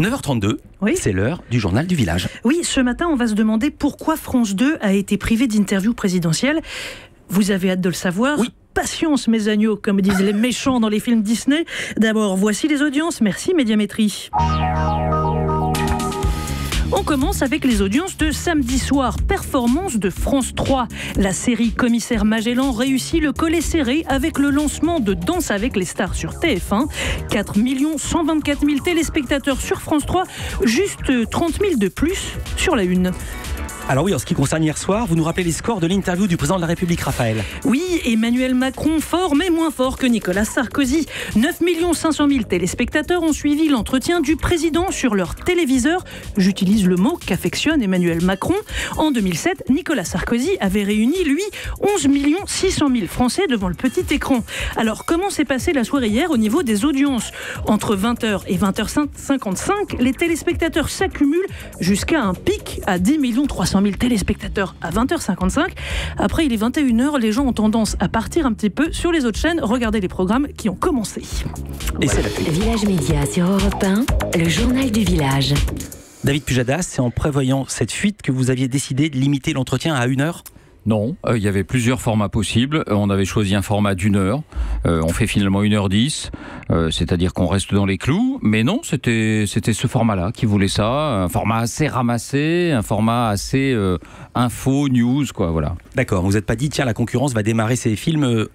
9h32, oui. C'est l'heure du journal du village. Oui, ce matin, on va se demander pourquoi France 2 a été privée d'interview présidentielle. Vous avez hâte de le savoir ? Oui. Patience, mes agneaux, comme disent les méchants dans les films Disney. D'abord, voici les audiences. Merci, Médiamétrie. On commence avec les audiences de samedi soir. Performance de France 3. La série Commissaire Magellan réussit le collet serré avec le lancement de Danse avec les stars sur TF1. 4 124 000 téléspectateurs sur France 3, juste 30 000 de plus sur la une. Alors oui, en ce qui concerne hier soir, vous nous rappelez les scores de l'interview du président de la République, Raphaël. Oui, Emmanuel Macron, fort mais moins fort que Nicolas Sarkozy. 9 500 000 téléspectateurs ont suivi l'entretien du président sur leur téléviseur. J'utilise le mot qu'affectionne Emmanuel Macron. En 2007, Nicolas Sarkozy avait réuni, lui, 11 600 000 Français devant le petit écran. Alors, comment s'est passée la soirée hier au niveau des audiences ? Entre 20h et 20h55, les téléspectateurs s'accumulent jusqu'à un pic à 10 300 000 téléspectateurs à 20h55. Après, il est 21h, les gens ont tendance à partir un petit peu sur les autres chaînes, regarder les programmes qui ont commencé. Et c'est la fuite. Village Média sur Europe 1, le journal du village. David Pujadas, c'est en prévoyant cette fuite que vous aviez décidé de limiter l'entretien à 1 heure ? Non, il y avait plusieurs formats possibles. On avait choisi un format d'1 heure. On fait finalement 1h10, c'est-à-dire qu'on reste dans les clous. Mais non, c'était ce format-là qui voulait ça. Un format assez ramassé, un format assez info, news, quoi, voilà. D'accord, vous n'êtes pas dit, tiens, la concurrence va démarrer ses films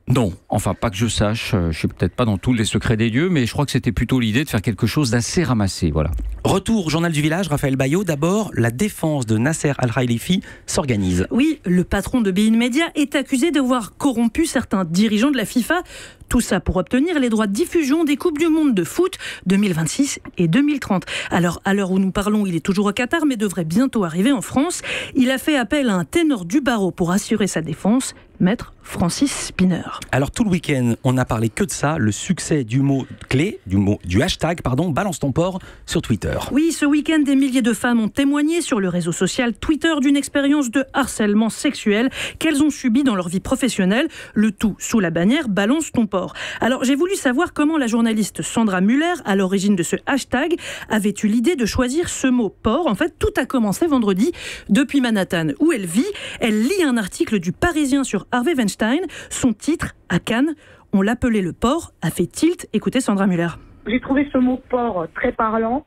Non, enfin pas que je sache, je suis peut-être pas dans tous les secrets des dieux, mais je crois que c'était plutôt l'idée de faire quelque chose d'assez ramassé, voilà. Retour au journal du village, Raphaël Baillot. D'abord, la défense de Nasser Al-Khelaifi s'organise. Oui, le patron de Bein Media est accusé d'avoir corrompu certains dirigeants de la FIFA. Tout ça pour obtenir les droits de diffusion des Coupes du Monde de foot 2026 et 2030. Alors, à l'heure où nous parlons, il est toujours au Qatar, mais devrait bientôt arriver en France. Il a fait appel à un ténor du barreau pour assurer sa défense, maître Francis Spinner. Alors, tout le week-end, on n'a parlé que de ça, le succès du mot clé, du hashtag, balance ton porc sur Twitter. Oui, ce week-end, des milliers de femmes ont témoigné sur le réseau social Twitter d'une expérience de harcèlement sexuel qu'elles ont subi dans leur vie professionnelle, le tout sous la bannière balance ton porc. Alors, j'ai voulu savoir comment la journaliste Sandra Muller, à l'origine de ce hashtag, avait eu l'idée de choisir ce mot porc. En fait, tout a commencé vendredi. Depuis Manhattan, où elle vit, elle lit un article du Parisien sur Harvey Weinstein. Son titre, à Cannes, on l'appelait le porc, a fait tilt. Écoutez Sandra Muller. J'ai trouvé ce mot porc très parlant.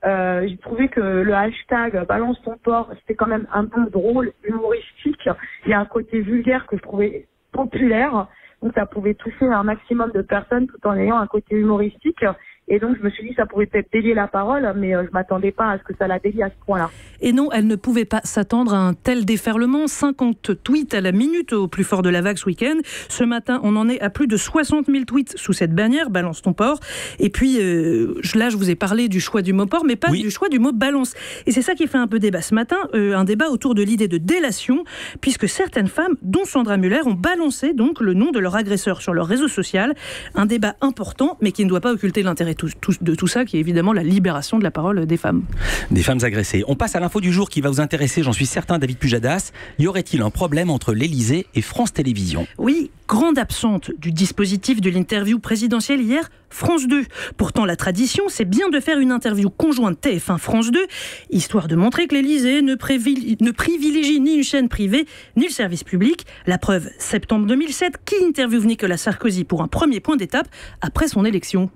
J'ai trouvé que le hashtag balance ton porc, c'était quand même un peu drôle, humoristique. Il y a un côté vulgaire que je trouvais populaire. Donc ça pouvait toucher un maximum de personnes tout en ayant un côté humoristique. Et donc je me suis dit ça pouvait peut-être délier la parole, mais je m'attendais pas à ce que ça la délie à ce point-là. Et non, elle ne pouvait pas s'attendre à un tel déferlement. 50 tweets à la minute au plus fort de la vague ce week-end. Ce matin, on en est à plus de 60 000 tweets sous cette bannière, balance ton porc. Et puis là, je vous ai parlé du choix du mot porc, mais pas du choix du mot balance. Et c'est ça qui fait un peu débat ce matin, un débat autour de l'idée de délation, puisque certaines femmes, dont Sandra Muller, ont balancé donc le nom de leur agresseur sur leur réseau social. Un débat important, mais qui ne doit pas occulter l'intérêt de tout ça, qui est évidemment la libération de la parole des femmes. Des femmes agressées. On passe à l'info du jour qui va vous intéresser, j'en suis certain, David Pujadas. Y aurait-il un problème entre l'Élysée et France Télévisions ? Oui, grande absente du dispositif de l'interview présidentielle hier, France 2. Pourtant, la tradition, c'est bien de faire une interview conjointe TF1-France 2, histoire de montrer que l'Élysée ne privilégie ni une chaîne privée, ni le service public. La preuve, septembre 2007, qui interviewe Nicolas Sarkozy pour un premier point d'étape après son élection ?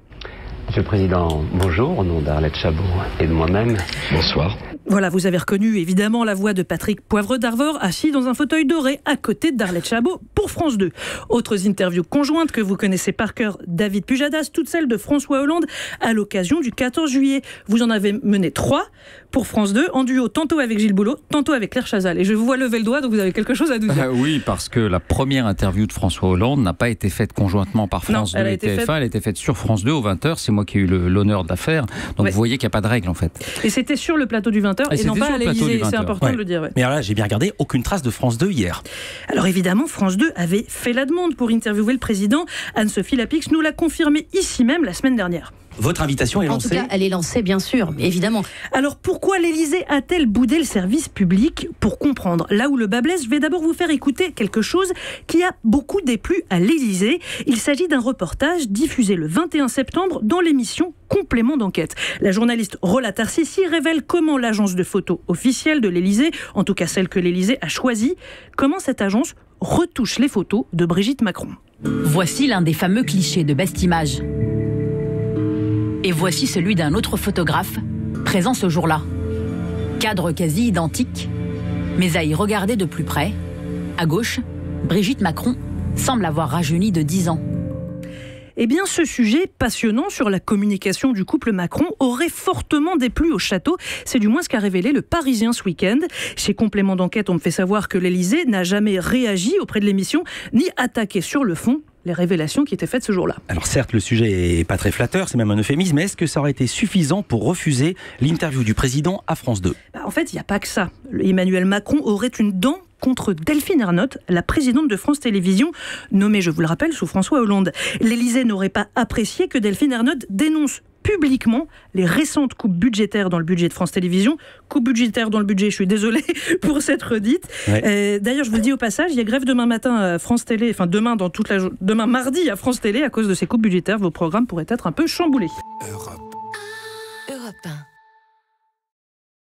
Monsieur le Président, bonjour, au nom d'Arlette Chabot et de moi-même. Bonsoir. Voilà, vous avez reconnu évidemment la voix de Patrick Poivre d'Arvor, assis dans un fauteuil doré à côté d'Arlette Chabot pour France 2. Autres interviews conjointes que vous connaissez par cœur, David Pujadas, toutes celles de François Hollande à l'occasion du 14 juillet. Vous en avez mené 3 pour France 2, en duo tantôt avec Gilles Boulot, tantôt avec Claire Chazal. Et je vous vois lever le doigt, donc vous avez quelque chose à nous dire. Oui, parce que la première interview de François Hollande n'a pas été faite conjointement par France 2 et TF1, elle a été faite sur France 2 aux 20h, c'est moi qui ai eu l'honneur de la faire. Donc vous voyez qu'il n'y a pas de règle en fait. Et c'était sur le plateau du 20h et non pas à l'Élysée, c'est important de le dire. Mais alors là, j'ai bien regardé, aucune trace de France 2 hier. Alors évidemment, France 2 avait fait la demande pour interviewer le président. Anne-Sophie Lapix nous l'a confirmé ici même la semaine dernière. Votre invitation est En lancée. tout cas, elle est lancée, bien sûr, évidemment. Alors pourquoi l'Élysée a-t-elle boudé le service public? Pour comprendre là où le bas blesse, je vais d'abord vous faire écouter quelque chose qui a beaucoup déplu à l'Élysée. Il s'agit d'un reportage diffusé le 21 septembre dans l'émission Complément d'enquête. La journaliste Rola Tarsissi révèle comment l'agence de photos officielle de l'Élysée, en tout cas celle que l'Élysée a choisie, comment cette agence retouche les photos de Brigitte Macron. Voici l'un des fameux clichés de Best Image. Et voici celui d'un autre photographe, présent ce jour-là. Cadre quasi identique, mais à y regarder de plus près, à gauche, Brigitte Macron semble avoir rajeuni de 10 ans. Eh bien, ce sujet passionnant sur la communication du couple Macron aurait fortement déplu au château. C'est du moins ce qu'a révélé le Parisien ce week-end. Chez Complément d'enquête, on me fait savoir que l'Élysée n'a jamais réagi auprès de l'émission, ni attaqué sur le fond les révélations qui étaient faites ce jour-là. Alors certes, le sujet est pas très flatteur, c'est même un euphémisme, mais est-ce que ça aurait été suffisant pour refuser l'interview du président à France 2 ? En fait, il n'y a pas que ça. Emmanuel Macron aurait une dent contre Delphine Ernotte, la présidente de France Télévisions, nommée, je vous le rappelle, sous François Hollande. L'Élysée n'aurait pas apprécié que Delphine Ernotte dénonce publiquement les récentes coupes budgétaires dans le budget de France Télévisions. Coupes budgétaires dans le budget, je suis désolée pour cette redite. Ouais. D'ailleurs, je vous le dis au passage, il y a grève demain matin à France Télé, enfin demain mardi à France Télé à cause de ces coupes budgétaires. Vos programmes pourraient être un peu chamboulés.